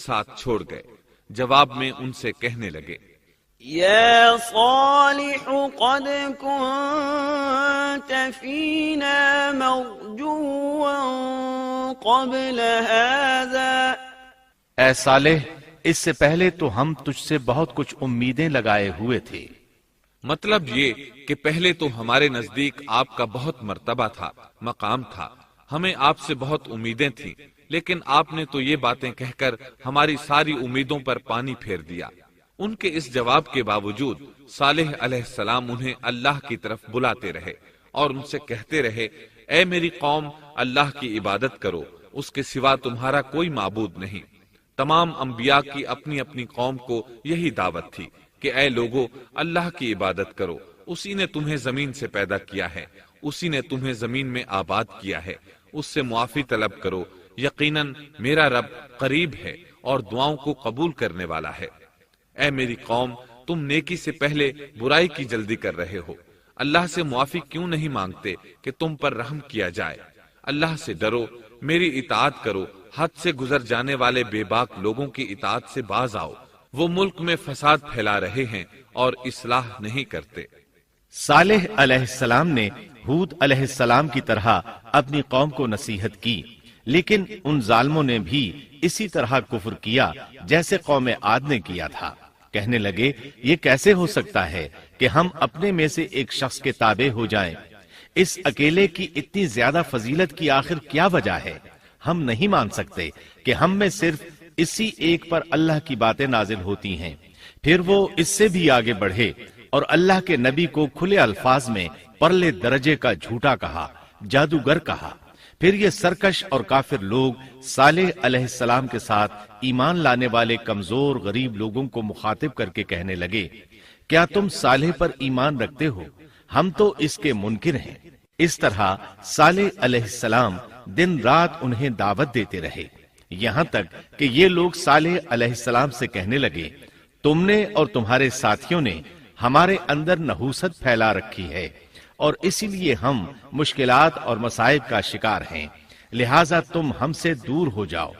ساتھ چھوڑ گئے۔ جواب میں ان سے کہنے لگے، يا صالح قد كنت فينا مرجوا قبل هذا اے صالح، اس سے پہلے تو ہم تجھ سے بہت کچھ امیدیں لگائے ہوئے تھے۔ مطلب یہ کہ پہلے تو ہمارے نزدیک آپ کا بہت مرتبہ تھا، مقام تھا، ہمیں آپ سے بہت امیدیں تھیں، لیکن آپ نے تو یہ باتیں کہہ کر ہماری ساری امیدوں پر پانی پھیر دیا۔ ان کے اس جواب کے باوجود صالح علیہ السلام انہیں اللہ کی طرف بلاتے رہے اور ان سے کہتے رہے، اے میری قوم، اللہ کی عبادت کرو، اس کے سوا تمہارا کوئی معبود نہیں۔ تمام انبیاء کی اپنی اپنی قوم کو یہی دعوت تھی کہ اے لوگو، اللہ کی عبادت کرو، اسی نے تمہیں زمین سے پیدا کیا ہے، اسی نے تمہیں زمین میں آباد کیا ہے، اس سے معافی طلب کرو، یقیناً میرا رب قریب ہے اور دعاؤں کو قبول کرنے والا ہے۔ اے میری قوم، تم نیکی سے پہلے برائی کی جلدی کر رہے ہو، اللہ سے معافی کیوں نہیں مانگتے کہ تم پر رحم کیا جائے؟ اللہ سے ڈرو، میری اطاعت کرو، حد سے گزر جانے والے بے باک لوگوں کی اطاعت سے باز آؤ، وہ ملک میں فساد پھیلا رہے ہیں اور اصلاح نہیں کرتے۔ صالح علیہ السلام نے ہود علیہ السلام کی طرح اپنی قوم کو نصیحت کی، لیکن ان ظالموں نے بھی اسی طرح کفر کیا جیسے قوم عاد نے کیا تھا۔ کہنے لگے، یہ کیسے ہو سکتا ہے کہ ہم اپنے میں سے ایک شخص کے تابع ہو جائیں؟ اس اکیلے کی اتنی زیادہ فضیلت کی آخر کیا وجہ ہے؟ ہم نہیں مان سکتے کہ ہم میں صرف اسی ایک پر اللہ کی باتیں نازل ہوتی ہیں۔ پھر وہ اس سے بھی آگے بڑھے اور اللہ کے نبی کو کھلے الفاظ میں پرلے درجے کا جھوٹا کہا، جادوگر کہا۔ پھر یہ سرکش اور کافر لوگ صالح علیہ السلام کے ساتھ ایمان لانے والے کمزور غریب لوگوں کو مخاطب کر کے کہنے لگے، کیا تم صالح پر ایمان رکھتے ہو؟ ہم تو اس کے منکر ہیں۔ اس طرح صالح علیہ السلام دن رات انہیں دعوت دیتے رہے، یہاں تک کہ یہ لوگ صالح علیہ السلام سے کہنے لگے، تم نے اور تمہارے ساتھیوں نے ہمارے اندر نحوست پھیلا رکھی ہے اور اسی لیے ہم مشکلات اور مصائب کا شکار ہیں، لہٰذا تم ہم سے دور ہو جاؤ۔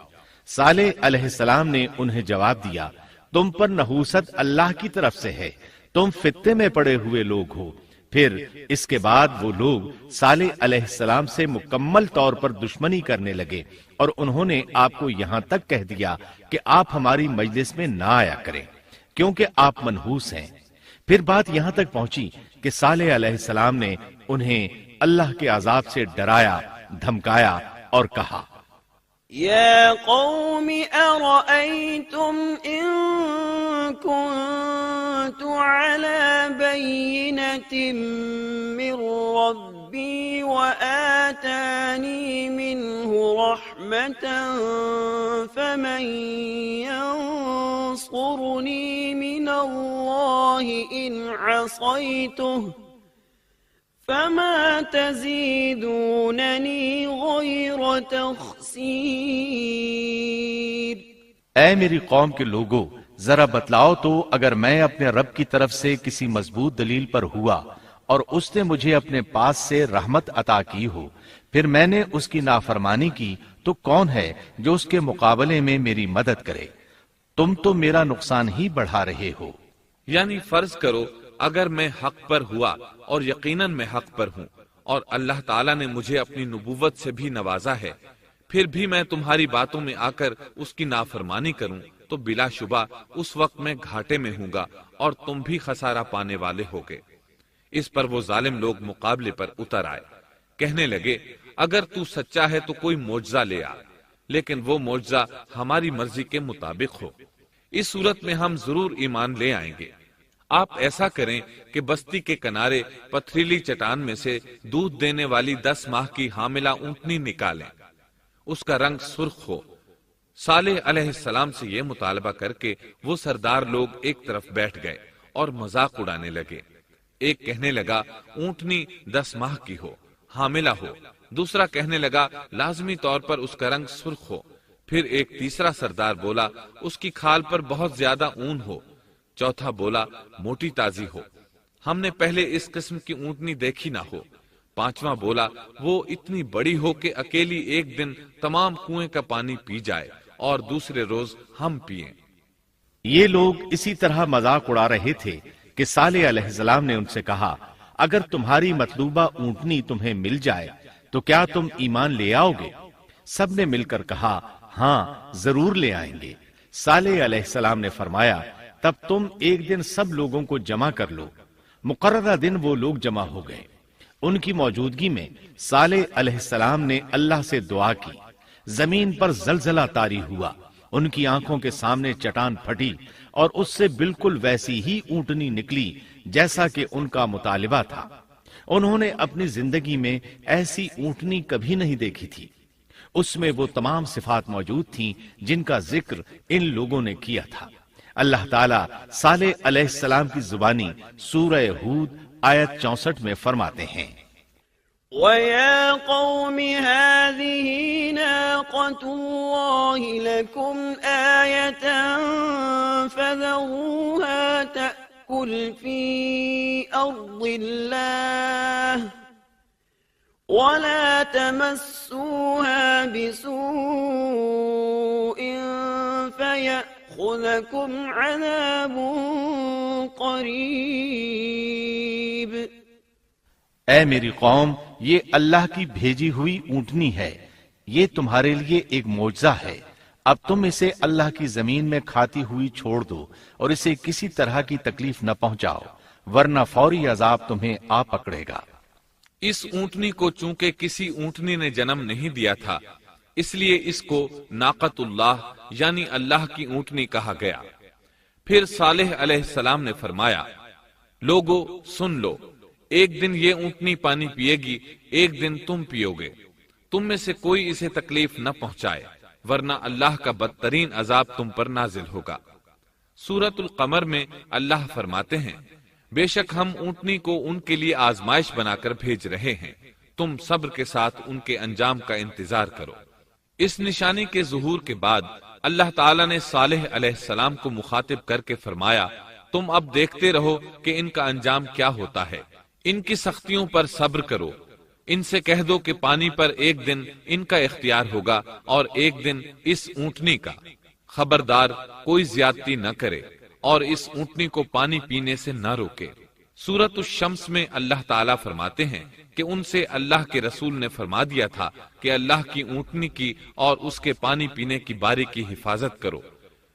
صالح علیہ السلام نے انہیں جواب دیا، تم پر نحوست اللہ کی طرف سے ہے، تم فتنے میں پڑے ہوئے لوگ ہو۔ پھر اس کے بعد وہ لوگ صالح علیہ السلام سے مکمل طور پر دشمنی کرنے لگے اور انہوں نے آپ کو یہاں تک کہہ دیا کہ آپ ہماری مجلس میں نہ آیا کریں کیونکہ آپ منحوس ہیں۔ پھر بات یہاں تک پہنچی کہ صالح علیہ السلام نے انہیں اللہ کے عذاب سے ڈرایا، دھمکایا اور کہا، يا قوم أرأيتم إن كنت على بينة من ربي وآتاني منه رحمة فمن ينصرني من الله إن عصيته فما تزيدونني غير تخسير۔ اے میری قوم کے لوگو، ذرا بتلاؤ تو اگر میں اپنے رب کی طرف سے کسی مضبوط دلیل پر ہوا اور اس نے مجھے اپنے پاس سے رحمت عطا کی ہو، پھر میں نے اس کی نافرمانی کی، تو کون ہے جو اس کے مقابلے میں میری مدد کرے؟ تم تو میرا نقصان ہی بڑھا رہے ہو۔ یعنی فرض کرو اگر میں حق پر ہوا اور یقیناً میں حق پر ہوں اور اللہ تعالیٰ نے مجھے اپنی نبوت سے بھی نوازا ہے، پھر بھی میں تمہاری باتوں میں آ کر اس کی نافرمانی کروں تو بلا شبہ اس وقت میں گھاٹے میں ہوں گا اور تم بھی خسارہ پانے والے ہوگے۔ اس پر وہ ظالم لوگ مقابلے پر اتر آئے، کہنے لگے، اگر تو سچا ہے تو کوئی معجزہ لے آ، لیکن وہ معجزہ ہماری مرضی کے مطابق ہو، اس صورت میں ہم ضرور ایمان لے آئیں گے۔ آپ ایسا کریں کہ بستی کے کنارے پتھریلی چٹان میں سے دودھ دینے والی 10 ماہ کی حاملہ اونٹنی نکالیں، اس کا رنگ سرخ ہو۔ صالح علیہ السلام سے یہ مطالبہ کر کے وہ سردار لوگ ایک طرف بیٹھ گئے اور مذاق اڑانے لگے۔ ایک کہنے لگا اونٹنی 10 ماہ کی ہو، حاملہ ہو، دوسرا کہنے لگا لازمی طور پر اس کا رنگ سرخ ہو، پھر ایک تیسرا سردار بولا اس کی کھال پر بہت زیادہ اون ہو، چوتھا بولا موٹی تازی ہو، ہم نے پہلے اس قسم کی اونٹنی دیکھی نہ ہو، پانچواں بولا وہ اتنی بڑی ہو کہ اکیلی ایک دن تمام کنویں کا پانی پی جائے اور دوسرے روز ہم پئیں۔ یہ لوگ اسی طرح مذاق اڑا رہے تھے کہ صالح علیہ السلام نے ان سے کہا، اگر تمہاری مطلوبہ اونٹنی تمہیں مل جائے تو کیا تم ایمان لے آؤ گے؟ سب نے مل کر کہا، ہاں ضرور لے آئیں گے۔ صالح علیہ السلام نے فرمایا، تب تم ایک دن سب لوگوں کو جمع کر لو۔ مقررہ دن وہ لوگ جمع ہو گئے۔ ان کی موجودگی میں صالح علیہ السلام نے اللہ سے دعا کی۔ زمین پر زلزلہ طاری ہوا، ان کی آنکھوں کے سامنے چٹان پھٹی اور اس سے بالکل ویسی ہی اونٹنی نکلی جیسا کہ ان کا مطالبہ تھا۔ انہوں نے اپنی زندگی میں ایسی اونٹنی کبھی نہیں دیکھی تھی۔ اس میں وہ تمام صفات موجود تھیں جن کا ذکر ان لوگوں نے کیا تھا۔ اللہ تعالیٰ صالح علیہ السلام کی زبانی سورہ ہود آیت 64 میں فرماتے ہیں، وَيَا قَوْمِ هَٰذِهِ نَاقَةُ اللَّهِ لَكُمْ آيَةً فَذَرُوهَا تَأْكُلْ فِي أَرْضِ اللَّهِ وَلَا تَمَسُّوهَا بِسُوءٍ فَيَأْخُذَكُمْ عَذَابٌ قَرِيبٌ۔ اے میری قوم، یہ اللہ کی بھیجی ہوئی اونٹنی ہے، یہ تمہارے لیے ایک معجزہ ہے۔ اب تم اسے اللہ کی زمین میں کھاتی ہوئی چھوڑ دو اور اسے کسی طرح کی تکلیف نہ پہنچاؤ، ورنہ فوری عذاب تمہیں آ پکڑے گا۔ اس اونٹنی کو چونکہ کسی اونٹنی نے جنم نہیں دیا تھا، اس لیے اس کو ناقۃ اللہ یعنی اللہ کی اونٹنی کہا گیا۔ پھر صالح علیہ السلام نے فرمایا، لوگو سن لو، ایک دن یہ اونٹنی پانی پیے گی، ایک دن تم پیو گے، تم میں سے کوئی اسے تکلیف نہ پہنچائے، ورنہ اللہ کا بدترین عذاب تم پر نازل ہوگا۔ سورۃ القمر میں اللہ فرماتے ہیں، بے شک ہم اونٹنی کو ان کے لیے آزمائش بنا کر بھیج رہے ہیں، تم صبر کے ساتھ ان کے انجام کا انتظار کرو۔ اس نشانی کے ظہور کے بعد اللہ تعالیٰ نے صالح علیہ السلام کو مخاطب کر کے فرمایا، تم اب دیکھتے رہو کہ ان کا انجام کیا ہوتا ہے، ان کی سختیوں پر صبر کرو، ان سے کہہ دو کہ پانی پر ایک دن ان کا اختیار ہوگا اور ایک دن اس اونٹنی کا، خبردار کوئی زیادتی نہ کرے اور اس اونٹنی کو پانی پینے سے نہ روکے۔ سورۃ الشمس میں اللہ تعالیٰ فرماتے ہیں کہ ان سے اللہ کے رسول نے فرما دیا تھا کہ اللہ کی اونٹنی کی اور اس کے پانی پینے کی باری کی حفاظت کرو،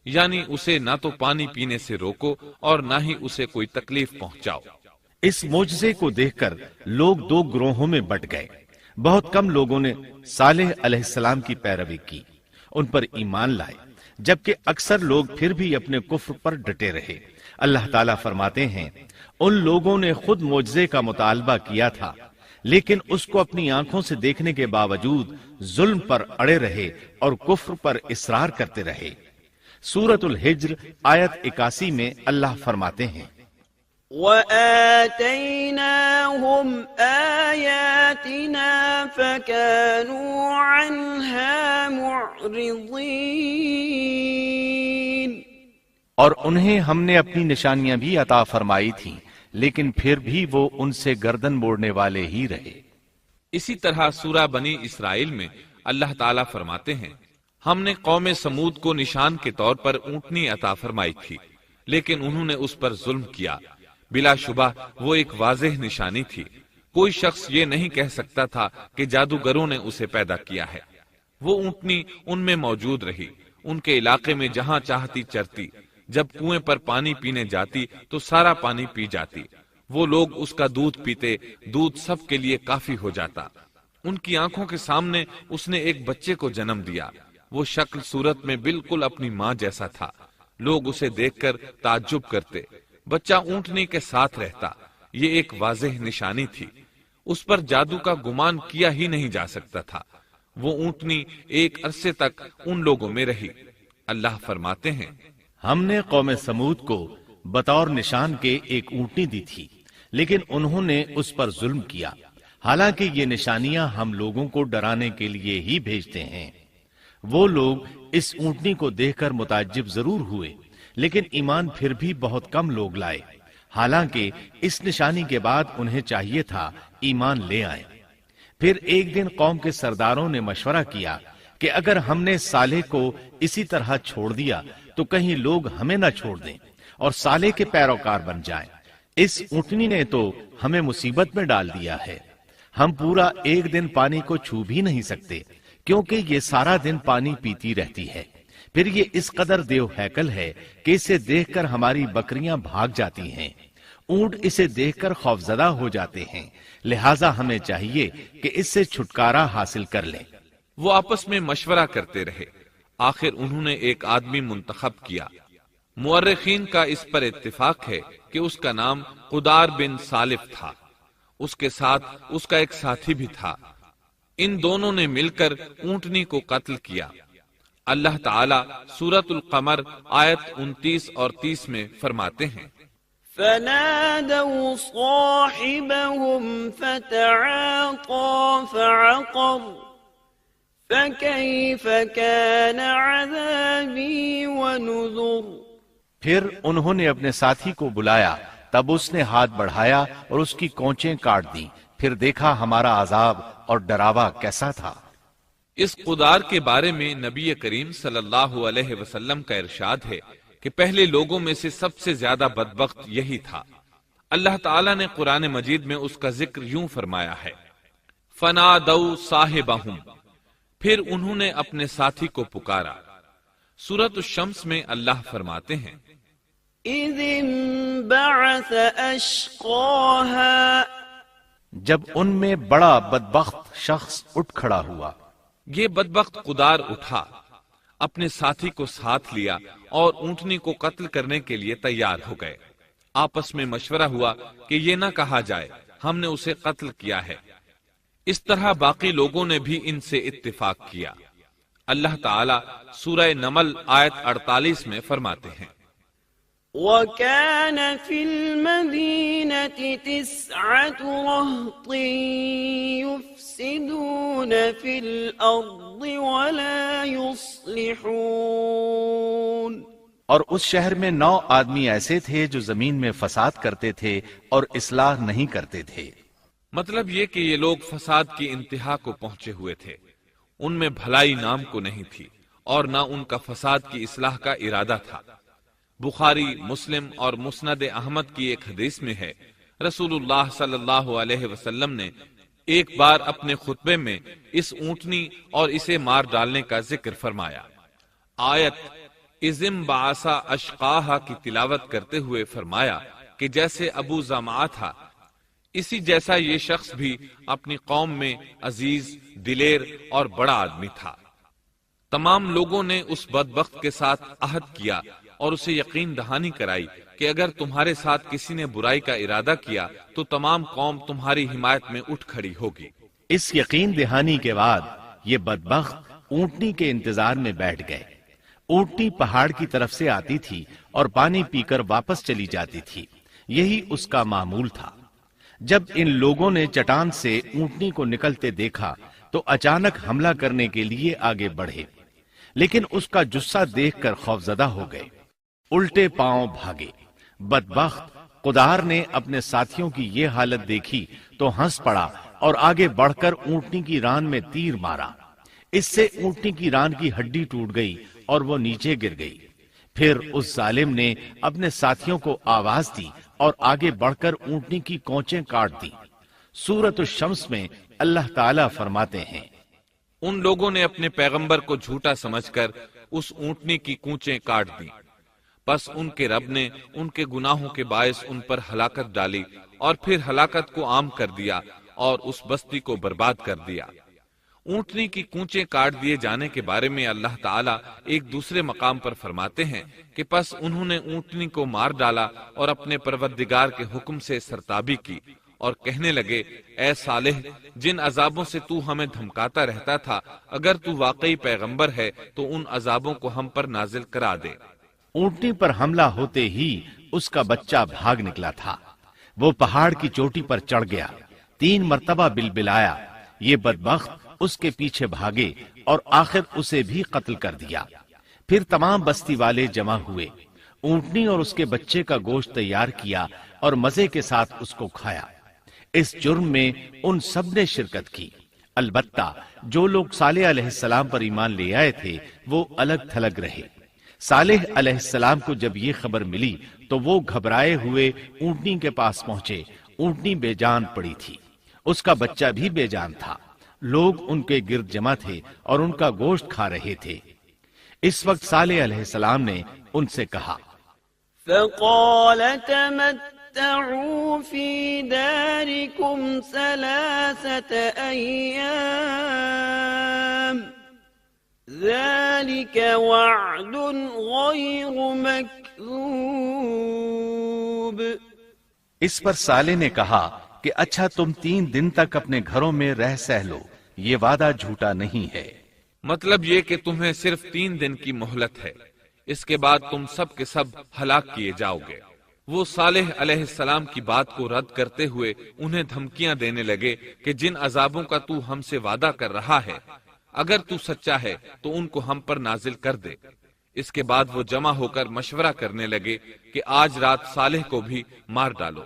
یعنی اسے نہ تو پانی پینے سے روکو اور نہ ہی اسے کوئی تکلیف پہنچاؤ۔ اس معجزے کو دیکھ کر لوگ دو گروہوں میں بٹ گئے۔ بہت کم لوگوں نے صالح علیہ السلام کی پیروی کی، ان پر ایمان لائے، جبکہ اکثر لوگ پھر بھی اپنے کفر پر ڈٹے رہے۔ اللہ تعالیٰ فرماتے ہیں، ان لوگوں نے خود معجزے کا مطالبہ کیا تھا، لیکن اس کو اپنی آنکھوں سے دیکھنے کے باوجود ظلم پر اڑے رہے اور کفر پر اصرار کرتے رہے۔ سورۃ الحجر آیت 81 میں اللہ فرماتے ہیں، وَآتَيْنَاهُمْ آيَاتِنَا فَكَانُوا عَنْهَا مُعْرِضِينَ۔ اور انہیں ہم نے اپنی نشانیاں بھی عطا فرمائی تھیں، لیکن پھر بھی وہ ان سے گردن موڑنے والے ہی رہے۔ اسی طرح سورہ بنی اسرائیل میں اللہ تعالیٰ فرماتے ہیں، ہم نے قوم سمود کو نشان کے طور پر اونٹنی عطا فرمائی تھی، لیکن انہوں نے اس پر ظلم کیا۔ بلا شبہ وہ ایک واضح نشانی تھی، کوئی شخص یہ نہیں کہہ سکتا تھا کہ جادوگروں نے اسے پیدا کیا ہے۔ وہ اونٹنی ان میں موجود رہی، ان کے علاقے میں جہاں چاہتی چرتی، جب کنویں پر پانی پینے جاتی تو سارا پانی پی جاتی، وہ لوگ اس کا دودھ پیتے، دودھ سب کے لیے کافی ہو جاتا۔ ان کی آنکھوں کے سامنے اس نے ایک بچے کو جنم دیا، وہ شکل صورت میں بالکل اپنی ماں جیسا تھا، لوگ اسے دیکھ کر تعجب کرتے۔ بچہ اونٹنی کے ساتھ رہتا، یہ ایک واضح نشانی تھی، اس پر جادو کا گمان کیا ہی نہیں جا سکتا تھا۔ وہ اونٹنی ایک عرصے تک ان لوگوں میں رہی۔ اللہ فرماتے ہیں، ہم نے قوم سمود کو بطور نشان کے ایک اونٹنی دی تھی، لیکن انہوں نے اس پر ظلم کیا، حالانکہ یہ نشانیاں ہم لوگوں کو ڈرانے کے لیے ہی بھیجتے ہیں۔ وہ لوگ اس اونٹنی کو دیکھ کر متعجب ضرور ہوئے، لیکن ایمان پھر بھی بہت کم لوگ لائے، حالانکہ اس نشانی کے بعد انہیں چاہیے تھا ایمان لے آئیں۔ پھر ایک دن قوم کے سرداروں نے مشورہ کیا کہ اگر ہم نے صالح کو اسی طرح چھوڑ دیا تو کہیں لوگ ہمیں نہ چھوڑ دیں اور صالح کے پیروکار بن جائیں۔ اس اونٹنی نے تو ہمیں مصیبت میں ڈال دیا ہے، ہم پورا ایک دن پانی کو چھو بھی نہیں سکتے کیونکہ یہ سارا دن پانی پیتی رہتی ہے۔ پھر یہ اس قدر دیو ہیکل ہے کہ اسے دیکھ کر ہماری بکریاں بھاگ جاتی ہیں، اونٹ اسے دیکھ کر خوفزدہ ہو جاتے ہیں، لہٰذا ہمیں چاہیے کہ اس سے چھٹکارا حاصل کر لیں۔ وہ آپس میں مشورہ کرتے رہے، آخر انہوں نے ایک آدمی منتخب کیا۔ مورخین کا اس پر اتفاق ہے کہ اس کا نام قدار بن سالف تھا، اس کے ساتھ اس کا ایک ساتھی بھی تھا۔ ان دونوں نے مل کر اونٹنی کو قتل کیا۔ اللہ تعالی سورۃ القمر آیت 29 اور 30 میں فرماتے ہیں، فنادوا صاحبهم فتعاطى فعقر فكيف كان عذابي ونذر۔ پھر انہوں نے اپنے ساتھی کو بلایا، تب اس نے ہاتھ بڑھایا اور اس کی کونچیں کاٹ دیں، پھر دیکھا ہمارا عذاب اور ڈراوا کیسا تھا۔ اس قدار کے بارے میں نبی کریم صلی اللہ علیہ وسلم کا ارشاد ہے کہ پہلے لوگوں میں سے سب سے زیادہ بدبخت یہی تھا۔ اللہ تعالیٰ نے قرآن مجید میں اس کا ذکر یوں فرمایا ہے، فنادوا صاحبہم، پھر انہوں نے اپنے ساتھی کو پکارا۔ سورۃ الشمس میں اللہ فرماتے ہیں، إذ انبعث أشقاها، جب ان میں بڑا بدبخت شخص اٹھ کھڑا ہوا۔ یہ بدبخت قدار اٹھا، اپنے ساتھی کو ساتھ لیا اور اونٹنی کو قتل کرنے کے لیے تیار ہو گئے۔ آپس میں مشورہ ہوا کہ یہ نہ کہا جائے ہم نے اسے قتل کیا ہے۔ اس طرح باقی لوگوں نے بھی ان سے اتفاق کیا۔ اللہ تعالی سورہ نمل آیت 48 میں فرماتے ہیں، وَكَانَ فِي الْمَدِينَةِ 9 رَهْطٍ يُفْسِدُونَ فِي الْأَرْضِ وَلَا يُصْلِحُونَ، اور اس شہر میں 9 آدمی ایسے تھے جو زمین میں فساد کرتے تھے اور اصلاح نہیں کرتے تھے۔ مطلب یہ کہ یہ لوگ فساد کی انتہا کو پہنچے ہوئے تھے، ان میں بھلائی نام کو نہیں تھی اور نہ ان کا فساد کی اصلاح کا ارادہ تھا۔ بخاری، مسلم اور مسند احمد کی ایک حدیث میں ہے، رسول اللہ صلی اللہ علیہ وسلم نے ایک بار اپنے خطبے میں اس اونٹنی اور اسے مار ڈالنے کا ذکر فرمایا۔ آیت اذم بعثا اشقاہا کی تلاوت کرتے ہوئے فرمایا کہ جیسے ابو زمعہ تھا، اسی جیسا یہ شخص بھی اپنی قوم میں عزیز، دلیر اور بڑا آدمی تھا۔ تمام لوگوں نے اس بدبخت کے ساتھ عہد کیا اور اسے یقین دہانی کرائی کہ اگر تمہارے ساتھ کسی نے برائی کا ارادہ کیا تو تمام قوم تمہاری حمایت میں اٹھ کھڑی ہوگی۔ اس یقین دہانی کے بعد یہ بدبخت اونٹنی کے انتظار میں بیٹھ گئے۔ اونٹنی پہاڑ کی طرف سے آتی تھی اور پانی پی کر واپس چلی جاتی تھی، یہی اس کا معمول تھا۔ جب ان لوگوں نے چٹان سے اونٹنی کو نکلتے دیکھا تو اچانک حملہ کرنے کے لیے آگے بڑھے، لیکن اس کا جثہ دیکھ کر خوفزدہ ہو گئے، الٹے پاؤں بھاگے۔ بدبخت قدار نے اپنے ساتھیوں کی یہ حالت دیکھی تو ہنس پڑا اور آگے بڑھ کر اونٹنی کی ران میں تیر مارا۔ اس سے اونٹنی کی ران کی ہڈی ٹوٹ گئی اور وہ نیچے گر گئی۔ پھر اس ظالم نے اپنے ساتھیوں کو آواز دی اور آگے بڑھ کر اونٹنی کی کونچیں کاٹ دی۔ سورۃ الشمس میں اللہ تعالیٰ فرماتے ہیں، ان لوگوں نے اپنے پیغمبر کو جھوٹا سمجھ کر اس اونٹنی کی کونچیں کاٹ دی، بس ان کے رب نے ان کے گناہوں کے باعث ان پر ہلاکت ڈالی اور پھر ہلاکت کو عام کر دیا اور اس بستی کو برباد کر دیا۔ اونٹنی کی کونچیں کاٹ دیے جانے کے بارے میں اللہ تعالیٰ ایک دوسرے مقام پر فرماتے ہیں کہ پس انہوں نے اونٹنی کو مار ڈالا اور اپنے پروردگار کے حکم سے سرتابی کی اور کہنے لگے، اے صالح، جن عذابوں سے تو ہمیں دھمکاتا رہتا تھا، اگر تو واقعی پیغمبر ہے تو ان عذابوں کو ہم پر نازل کرا دے۔ اونٹنی پر حملہ ہوتے ہی اس کا بچہ بھاگ نکلا تھا۔ وہ پہاڑ کی چوٹی پر چڑھ گیا، 3 مرتبہ بلبلایا۔ یہ بدبخت اس کے پیچھے بھاگے اور آخر اسے بھی قتل کر دیا۔ پھر تمام بستی والے جمع ہوئے، اونٹنی اور اس کے بچے کا گوشت تیار کیا اور مزے کے ساتھ اس کو کھایا۔ اس جرم میں ان سب نے شرکت کی۔ البتہ جو لوگ صالح علیہ السلام پر ایمان لے آئے تھے وہ الگ تھلگ رہے۔ صالح علیہ السلام کو جب یہ خبر ملی تو وہ گھبرائے ہوئے اونٹنی کے پاس پہنچے۔ اونٹنی بے جان پڑی تھی، اس کا بچہ بھی بے جان تھا۔ لوگ ان کے گرد جمع تھے اور ان کا گوشت کھا رہے تھے۔ اس وقت صالح علیہ السلام نے ان سے کہا، فقال تمتعوا في داركم 3 أيام ذلك وعد غير مكذوب۔ اس پر صالح نے کہا کہ اچھا تم 3 دن تک اپنے گھروں میں رہ سہ لو، یہ وعدہ جھوٹا نہیں ہے۔ مطلب یہ کہ تمہیں صرف 3 دن کی مہلت ہے، اس کے بعد تم سب کے سب ہلاک کیے جاؤ گے۔ وہ صالح علیہ السلام کی بات کو رد کرتے ہوئے انہیں دھمکیاں دینے لگے کہ جن عذابوں کا تو ہم سے وعدہ کر رہا ہے، اگر تو سچا ہے تو ان کو ہم پر نازل کر دے۔ اس کے بعد وہ جمع ہو کر مشورہ کرنے لگے کہ آج رات صالح کو بھی مار ڈالو۔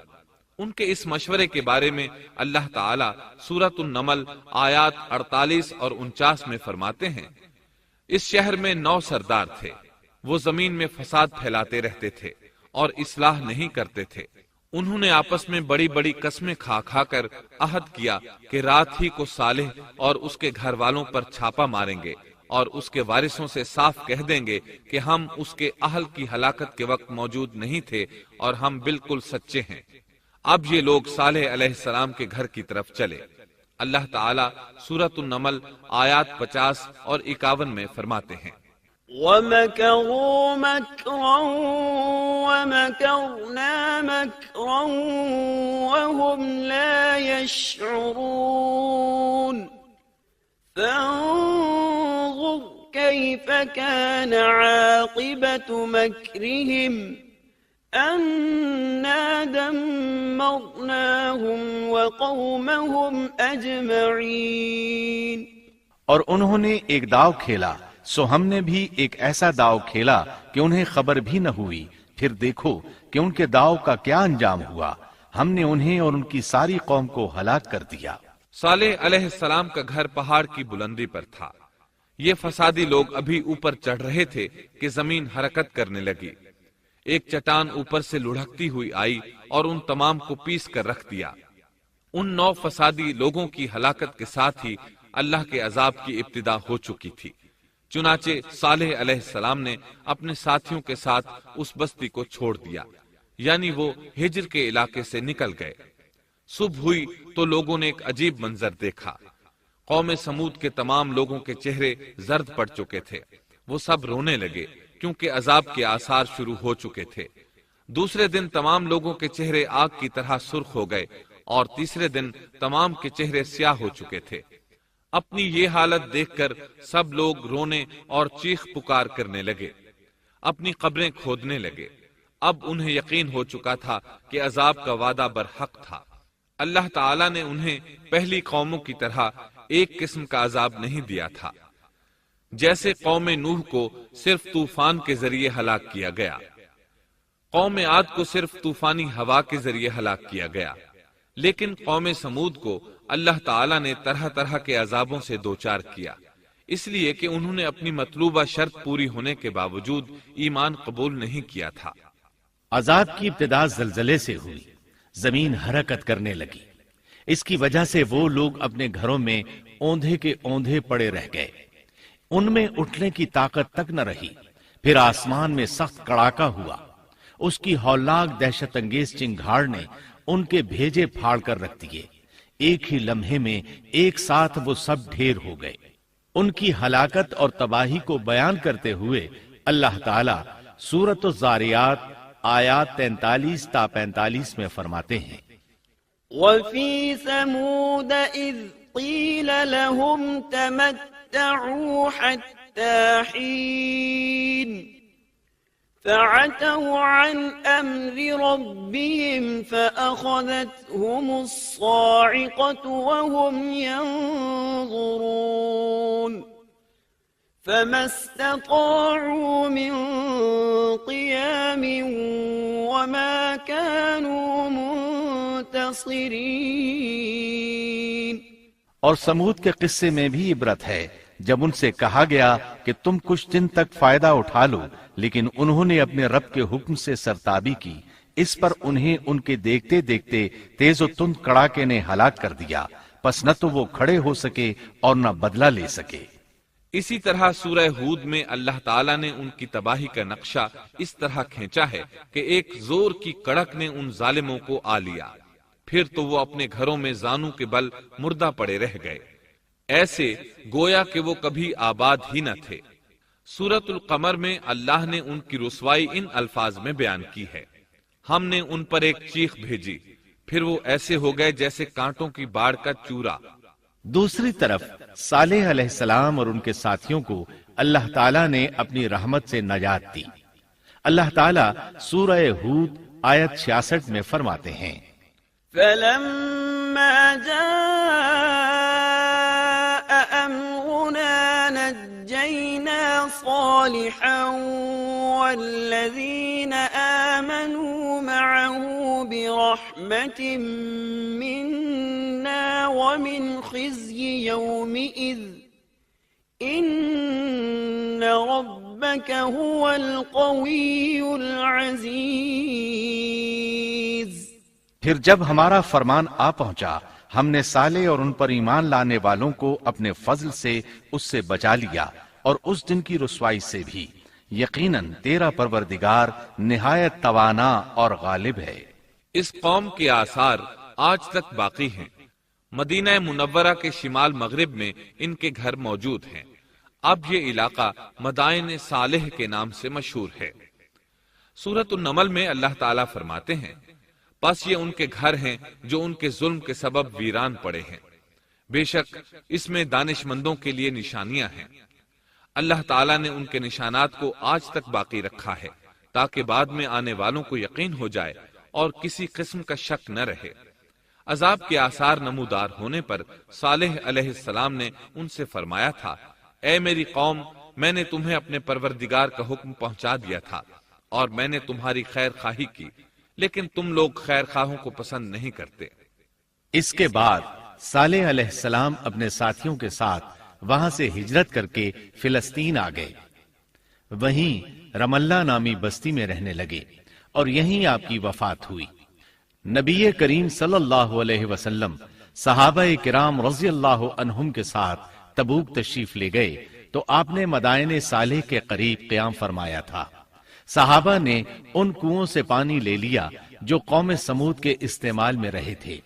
ان کے اس مشورے کے بارے میں اللہ تعالیٰ سورۃ النمل آیات 48 اور 49 میں فرماتے ہیں، اس شہر میں 9 سردار تھے، وہ زمین میں فساد پھیلاتے رہتے تھے اور اصلاح نہیں کرتے تھے۔ انہوں نے آپس میں بڑی بڑی قسمیں کھا کھا کر عہد کیا کہ رات ہی کو صالح اور اس کے گھر والوں پر چھاپا ماریں گے اور اس کے وارثوں سے صاف کہہ دیں گے کہ ہم اس کے اہل کی ہلاکت کے وقت موجود نہیں تھے اور ہم بالکل سچے ہیں۔ اب یہ لوگ صالح علیہ السلام کے گھر کی طرف چلے۔ اللہ تعالیٰ سورۃ النمل آیات 50 اور 51 میں فرماتے ہیں، وَمَكَرُوا مَكْرًا وَمَكَرْنَا مَكْرًا وَهُمْ لَا يَشْعُرُونَ فَانظُرْ كَيْفَ كَانَ عَاقِبَةُ مَكْرِهِمْ أَنَّا دَمَّرْنَاهُمْ وَقَوْمَهُمْ أَجْمَعِينَ۔ اور انہوں نے ایک داؤ کھیلا، سو ہم نے بھی ایک ایسا داؤ کھیلا کہ انہیں خبر بھی نہ ہوئی۔ پھر دیکھو کہ ان کے داؤ کا کیا انجام ہوا، ہم نے انہیں اور ان کی ساری قوم کو ہلاک کر دیا۔ صالح علیہ السلام کا گھر پہاڑ کی بلندی پر تھا۔ یہ فسادی لوگ ابھی اوپر چڑھ رہے تھے کہ زمین حرکت کرنے لگی۔ ایک چٹان اوپر سے لڑھکتی ہوئی آئی اور ان تمام کو پیس کر رکھ دیا۔ ان 9 فسادی لوگوں کی ہلاکت کے ساتھ ہی اللہ کے عذاب کی ابتدا ہو چکی تھی۔ چنانچہ صالح علیہ السلام نے اپنے ساتھیوں کے ساتھ اس بستی کو چھوڑ دیا، یعنی وہ ہجر کے علاقے سے نکل گئے۔ صبح ہوئی تو لوگوں نے ایک عجیب منظر دیکھا۔ قوم سمود کے تمام لوگوں کے چہرے زرد پڑ چکے تھے، وہ سب رونے لگے کیونکہ عذاب کے آثار شروع ہو چکے تھے۔ دوسرے دن تمام لوگوں کے چہرے آگ کی طرح سرخ ہو گئے اور تیسرے دن تمام کے چہرے سیاہ ہو چکے تھے۔ اپنی یہ حالت دیکھ کر سب لوگ رونے اور چیخ پکار کرنے لگے، اپنی قبریں کھودنے لگے۔ اب انہیں یقین ہو چکا تھا کہ عذاب کا وعدہ برحق تھا۔ اللہ تعالیٰ نے انہیں پہلی قوموں کی طرح ایک قسم کا عذاب نہیں دیا تھا، جیسے قوم نوح کو صرف طوفان کے ذریعے ہلاک کیا گیا، قوم عاد کو صرف طوفانی ہوا کے ذریعے ہلاک کیا گیا، لیکن قوم سمود کو اللہ تعالیٰ نے طرح طرح کے عذابوں سے دوچار کیا، اس لیے کہ انہوں نے اپنی مطلوبہ شرط پوری ہونے کے باوجود ایمان قبول نہیں کیا تھا۔ عذاب کی ابتدا زلزلے سے ہوئی، زمین حرکت کرنے لگی۔ اس کی وجہ سے وہ لوگ اپنے گھروں میں اوندھے کے اوندھے پڑے رہ گئے، ان میں اٹھنے کی طاقت تک نہ رہی۔ پھر آسمان میں سخت کڑاکا ہوا، اس کی ہولناک دہشت انگیز چنگھاڑ نے ان کے بھیجے پھاڑ کر رکھ دیے۔ ایک ہی لمحے میں ایک ساتھ وہ سب ڈھیر ہو گئے۔ ان کی ہلاکت اور تباہی کو بیان کرتے ہوئے اللہ تعالیٰ سورۃ الزاریات آیات 43 تا 45 میں فرماتے ہیں، وَفِي ثَمُودَ إِذْ قِيلَ لَهُمْ تَمَتَّعُوا حَتَّى حِينٍ فَعَتَوْا عَنْ أَمْرِ رَبِّهِمْ فَأَخَذَتْهُمُ الصَّاعِقَةُ وَهُمْ يَنظُرُونَ فَمَا اسْتَطَاعُوا مِنْ قِيَامٍ وَمَا كَانُوا منتصرین۔ اور سمود کے قصے میں بھی عبرت ہے، جب ان سے کہا گیا کہ تم کچھ دن تک فائدہ اٹھا لو، لیکن انہوں نے اپنے رب کے حکم سے سرتابی کی، اس پر انہیں ان کے دیکھتے دیکھتے تیز و تند کڑاکے نے ہلاک کر دیا، پس نہ تو وہ کھڑے ہو سکے اور نہ بدلہ لے سکے۔ اسی طرح سورہ ہود میں اللہ تعالیٰ نے ان کی تباہی کا نقشہ اس طرح کھینچا ہے کہ ایک زور کی کڑک نے ان ظالموں کو آ لیا، پھر تو وہ اپنے گھروں میں زانوں کے بل مردہ پڑے رہ گئے، ایسے گویا کہ وہ کبھی آباد ہی نہ تھے۔ سورۃ القمر میں اللہ نے ان کی رسوائی ان الفاظ میں بیان کی ہے: ہم نے ان پر ایک چیخ بھیجی، پھر وہ ایسے ہو گئے جیسے کانٹوں کی باڑ کا چورا۔ دوسری طرف صالح علیہ السلام اور ان کے ساتھیوں کو اللہ تعالیٰ نے اپنی رحمت سے نجات دی۔ اللہ تعالیٰ سورہ ہود آیت 66 میں فرماتے ہیں: فَلَمَّا جَاءَ أَمْرُنَا نَجَّيْنَا صَالِحًا وَالَّذِينَ آمَنُوا مَعَهُ بِرَحْمَةٍ مِنَّا وَمِنْ خِزْيِ يَوْمِئِذٍ إِنَّ رَبَّكَ هُوَ الْقَوِيُّ الْعَزِيزُ۔ پھر جب ہمارا فرمان آ پہنچا، ہم نے صالح اور ان پر ایمان لانے والوں کو اپنے فضل سے اس سے بچا لیا اور اس دن کی رسوائی سے بھی۔ یقیناً تیرا پروردگار نہایت توانا اور غالب ہے۔ اس قوم کے آثار آج تک باقی ہیں۔ مدینہ منورہ کے شمال مغرب میں ان کے گھر موجود ہیں۔ اب یہ علاقہ مدائن صالح کے نام سے مشہور ہے۔ سورۃ النمل میں اللہ تعالیٰ فرماتے ہیں: پس یہ ان کے گھر ہیں جو ان کے ظلم کے سبب ویران پڑے ہیں، بے شک اس میں دانش مندوں کے لیے نشانیاں ہیں۔ اللہ تعالیٰ نے ان کے نشانات کو آج تک باقی رکھا ہے تاکہ بعد میں آنے والوں کو یقین ہو جائے اور کسی قسم کا شک نہ رہے۔ عذاب کے آثار نمودار ہونے پر صالح علیہ السلام نے ان سے فرمایا تھا: اے میری قوم، میں نے تمہیں اپنے پروردگار کا حکم پہنچا دیا تھا اور میں نے تمہاری خیر خواہی کی، لیکن تم لوگ خیر خواہوں کو پسند نہیں کرتے۔ اس کے بعد صالح علیہ السلام اپنے ساتھیوں کے ساتھ وہاں سے ہجرت کر کے فلسطین آ گئے، وہیں رملہ نامی بستی میں رہنے لگے اور یہیں آپ کی وفات ہوئی۔ نبی کریم صلی اللہ علیہ وسلم صحابہ کرام رضی اللہ عنہم کے ساتھ تبوک تشریف لے گئے تو آپ نے مدائن صالح کے قریب قیام فرمایا تھا۔ صحابہ نے ان کنووں سے پانی لے لیا جو قوم سمود کے استعمال میں رہے تھے،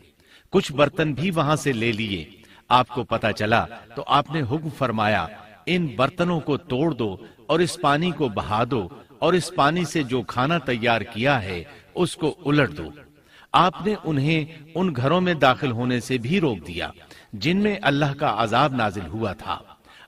کچھ برتن بھی وہاں سے لے لیے۔ آپ کو پتہ چلا تو آپ نے حکم فرمایا: ان برتنوں کو توڑ دو اور اس پانی کو بہا دو، اور اس پانی سے جو کھانا تیار کیا ہے اس کو الٹ دو۔ آپ نے انہیں ان گھروں میں داخل ہونے سے بھی روک دیا جن میں اللہ کا عذاب نازل ہوا تھا۔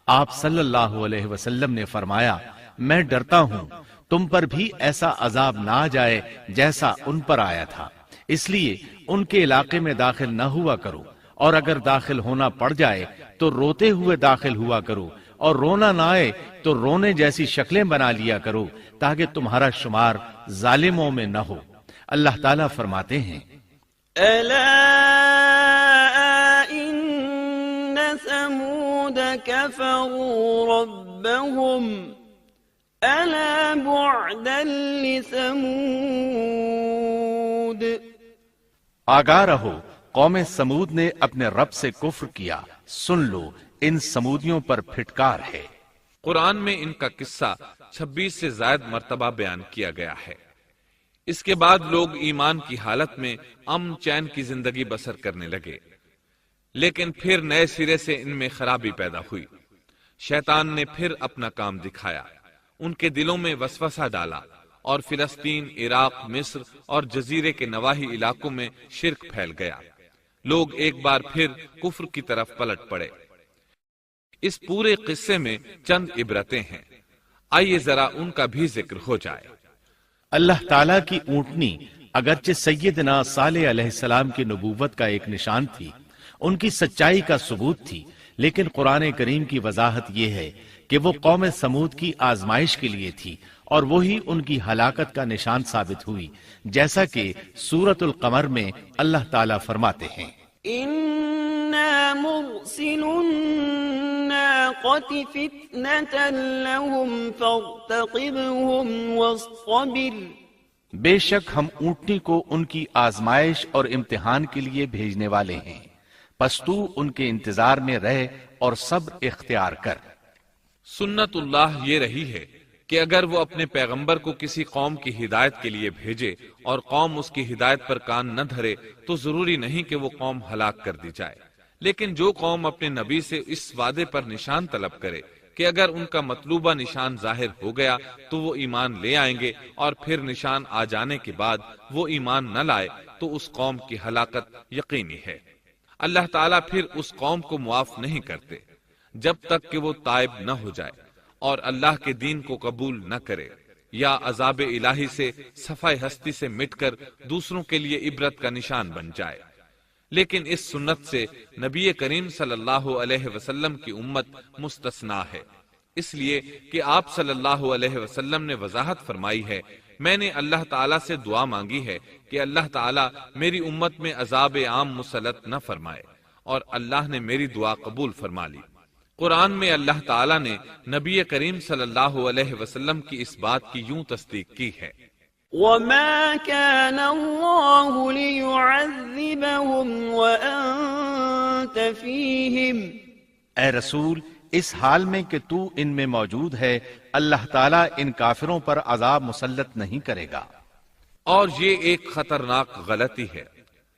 آپ صلی اللہ علیہ وسلم نے فرمایا: میں ڈرتا ہوں تم پر بھی ایسا عذاب نہ آ جائے جیسا ان پر آیا تھا، اس لیے ان کے علاقے میں داخل نہ ہوا کرو، اور اگر داخل ہونا پڑ جائے تو روتے ہوئے داخل ہوا کرو، اور رونا نہ آئے تو رونے جیسی شکلیں بنا لیا کرو تاکہ تمہارا شمار ظالموں میں نہ ہو۔ اللہ تعالیٰ فرماتے ہیں: ألا إن ثمود كفروا ربهم ألا بعدا لثمود۔ آگاہ رہو، قوم سمود نے اپنے رب سے کفر کیا، سن لو ان سمودیوں پر پھٹکار ہے۔ قرآن میں ان کا قصہ 26 سے زائد مرتبہ بیان کیا گیا ہے۔ اس کے بعد لوگ ایمان کی حالت میں امن چین کی زندگی بسر کرنے لگے، لیکن پھر نئے سرے سے ان میں خرابی پیدا ہوئی۔ شیطان نے پھر اپنا کام دکھایا، ان کے دلوں میں وسوسہ ڈالا، اور فلسطین، عراق، مصر اور جزیرے کے نواحی علاقوں میں شرک پھیل گیا۔ لوگ ایک بار پھر کفر کی طرف پلٹ پڑے۔ اس پورے قصے میں چند عبرتیں ہیں، آئیے ذرا ان کا بھی ذکر ہو جائے۔ اللہ تعالیٰ کی اونٹنی اگرچہ سیدنا صالح علیہ السلام کی نبوت کا ایک نشان تھی، ان کی سچائی کا ثبوت تھی، لیکن قرآن کریم کی وضاحت یہ ہے کہ وہ قوم سمود کی آزمائش کے لیے تھی، اور وہی ان کی ہلاکت کا نشان ثابت ہوئی، جیسا کہ سورۃ القمر میں اللہ تعالیٰ فرماتے ہیں: إن إنا مرسل الناقة فتنة لهم فارتقبهم واصطبر بے شک ہم اونٹنی کو ان کی آزمائش اور امتحان کے لیے بھیجنے والے ہیں، پس تو ان کے انتظار میں رہ اور صبر اختیار کر۔ سنت اللہ یہ رہی ہے کہ اگر وہ اپنے پیغمبر کو کسی قوم کی ہدایت کے لیے بھیجے اور قوم اس کی ہدایت پر کان نہ دھرے تو ضروری نہیں کہ وہ قوم ہلاک کر دی جائے، لیکن جو قوم اپنے نبی سے اس وعدے پر نشان طلب کرے کہ اگر ان کا مطلوبہ نشان ظاہر ہو گیا تو وہ ایمان لے آئیں گے اور پھر نشان آ جانے کے بعد وہ ایمان نہ لائے تو اس قوم کی ہلاکت یقینی ہے۔ اللہ تعالیٰ پھر اس قوم کو معاف نہیں کرتے جب تک کہ وہ تائب نہ ہو جائے اور اللہ کے دین کو قبول نہ کرے یا عذاب الہی سے صفائے ہستی سے مٹ کر دوسروں کے لیے عبرت کا نشان بن جائے۔ لیکن اس سنت سے نبی کریم صلی اللہ علیہ وسلم کی امت مستثنا ہے، اس لیے کہ آپ صلی اللہ علیہ وسلم نے وضاحت فرمائی ہے، میں نے اللہ تعالیٰ سے دعا مانگی ہے کہ اللہ تعالیٰ میری امت میں عذاب عام مسلط نہ فرمائے، اور اللہ نے میری دعا قبول فرما لی۔ قرآن میں اللہ تعالیٰ نے نبی کریم صلی اللہ علیہ وسلم کی اس بات کی یوں تصدیق کی ہے، وما كان الله ليعذبهم وأنت فيهم اے رسول، اس حال میں کہ تو ان میں موجود ہے، اللہ تعالیٰ ان کافروں پر عذاب مسلط نہیں کرے گا۔ اور یہ ایک خطرناک غلطی ہے،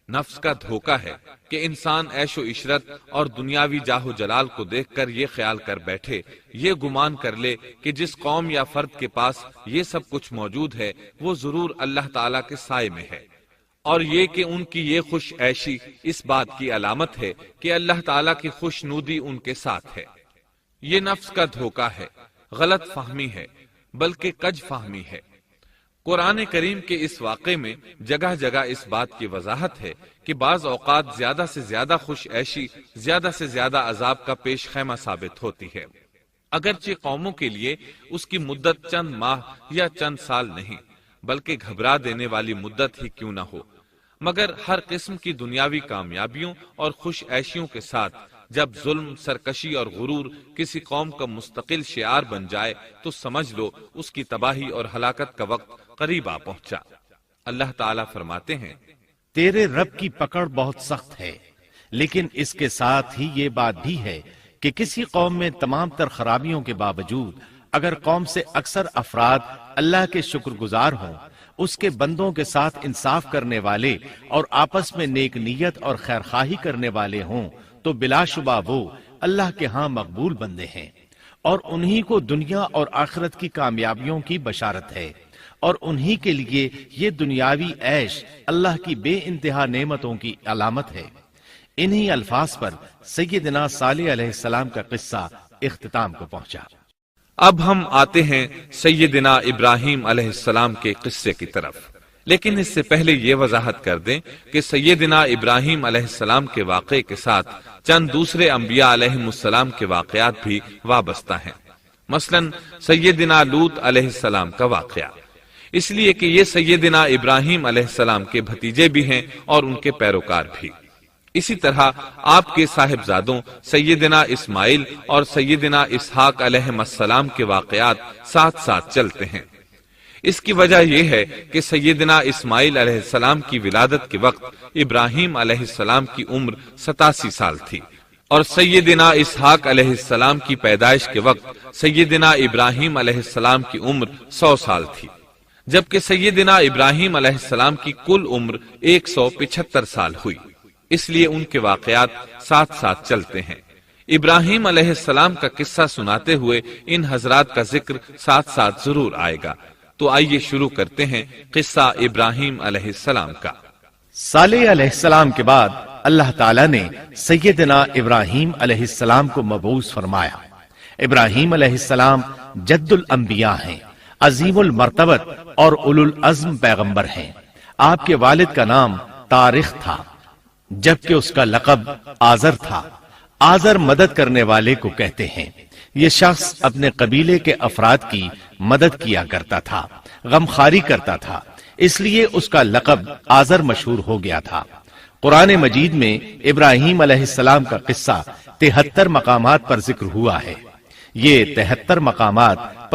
نفس کا دھوکہ ہے کہ انسان عیش و عشرت اور دنیاوی جاہ و جلال کو دیکھ کر یہ خیال کر بیٹھے، یہ گمان کر لے کہ جس قوم یا فرد کے پاس یہ سب کچھ موجود ہے وہ ضرور اللہ تعالیٰ کے سائے میں ہے، اور یہ کہ ان کی یہ خوش عیشی اس بات کی علامت ہے کہ اللہ تعالیٰ کی خوشنودی ان کے ساتھ ہے۔ یہ نفس کا دھوکہ ہے، غلط فہمی ہے، بلکہ کج فہمی ہے۔ قرآن کریم کے اس واقعے میں جگہ جگہ اس بات کی وضاحت ہے کہ بعض اوقات زیادہ سے زیادہ خوش عیشی زیادہ سے زیادہ عذاب کا پیش خیمہ ثابت ہوتی ہے، اگرچہ قوموں کے لیے اس کی مدت چند ماہ یا چند سال نہیں بلکہ گھبرا دینے والی مدت ہی کیوں نہ ہو، مگر ہر قسم کی دنیاوی کامیابیوں اور خوش عیشیوں کے ساتھ جب ظلم، سرکشی اور غرور کسی قوم کا مستقل شعار بن جائے تو سمجھ لو اس کی تباہی اور ہلاکت کا وقت قریب آ پہنچا۔ اللہ تعالیٰ فرماتے ہیں، تیرے رب کی پکڑ بہت سخت ہے، لیکن اس کے ساتھ ہی یہ بات بھی ہے کہ کسی قوم میں تمام تر خرابیوں کے باوجود اگر قوم سے اکثر افراد اللہ کے شکر گزار ہوں، اس کے بندوں کے ساتھ انصاف کرنے والے اور آپس میں نیک نیت اور خیرخواہی کرنے والے ہوں تو بلا شبہ وہ اللہ کے ہاں مقبول بندے ہیں، اور انہی کو دنیا اور آخرت کی کامیابیوں کی بشارت ہے، اور انہی کے لیے یہ دنیاوی عیش اللہ کی بے انتہا نعمتوں کی علامت ہے۔ انہی الفاظ پر سیدنا صالح علیہ السلام کا قصہ اختتام کو پہنچا۔ اب ہم آتے ہیں سیدنا ابراہیم علیہ السلام کے قصے کی طرف، لیکن اس سے پہلے یہ وضاحت کر دیں کہ سیدنا ابراہیم علیہ السلام کے واقعے کے ساتھ چند دوسرے انبیاء علیہ السلام کے واقعات بھی وابستہ ہیں، مثلا سیدنا لوط علیہ السلام کا واقعہ، اس لیے کہ یہ سیدنا ابراہیم علیہ السلام کے بھتیجے بھی ہیں اور ان کے پیروکار بھی۔ اسی طرح آپ کے صاحبزادوں سیدنا اسماعیل اور سیدنا اسحاق علیہ السلام کے واقعات ساتھ ساتھ چلتے ہیں۔ اس کی وجہ یہ ہے کہ سیدنا اسماعیل علیہ السلام کی ولادت کے وقت ابراہیم علیہ السلام کی عمر 87 سال تھی، اور سیدنا اسحاق علیہ السلام کی پیدائش کے وقت سیدنا ابراہیم علیہ السلام کی عمر 100 سال تھی، جبکہ سیدنا ابراہیم علیہ السلام کی کل عمر 175 سال ہوئی، اس لیے ان کے واقعات ساتھ ساتھ چلتے ہیں۔ ابراہیم علیہ السلام کا قصہ سناتے ہوئے ان حضرات کا ذکر ساتھ ساتھ ضرور آئے گا، تو آئیے شروع کرتے ہیں قصہ ابراہیم علیہ السلام کا۔ صالح علیہ السلام کے بعد اللہ تعالیٰ نے سیدنا ابراہیم علیہ السلام کو مبعوث فرمایا۔ ابراہیم علیہ السلام جد الانبیاء ہیں، عظیم المرتبت اور اولو العزم پیغمبر ہیں۔ آپ کے والد کا نام طارق تھا، جبکہ اس کا لقب آزر تھا۔ آزر مدد کرنے والے کو کہتے ہیں۔ یہ شخص اپنے قبیلے کے افراد کی مدد کیا کرتا تھا، غمخواری کرتا تھا، اس لیے اس کا لقب آزر مشہور ہو گیا تھا۔ قرآن مجید میں ابراہیم علیہ السلام کا قصہ 73 مقامات پر ذکر ہوا ہے۔ یہ 73 مقامات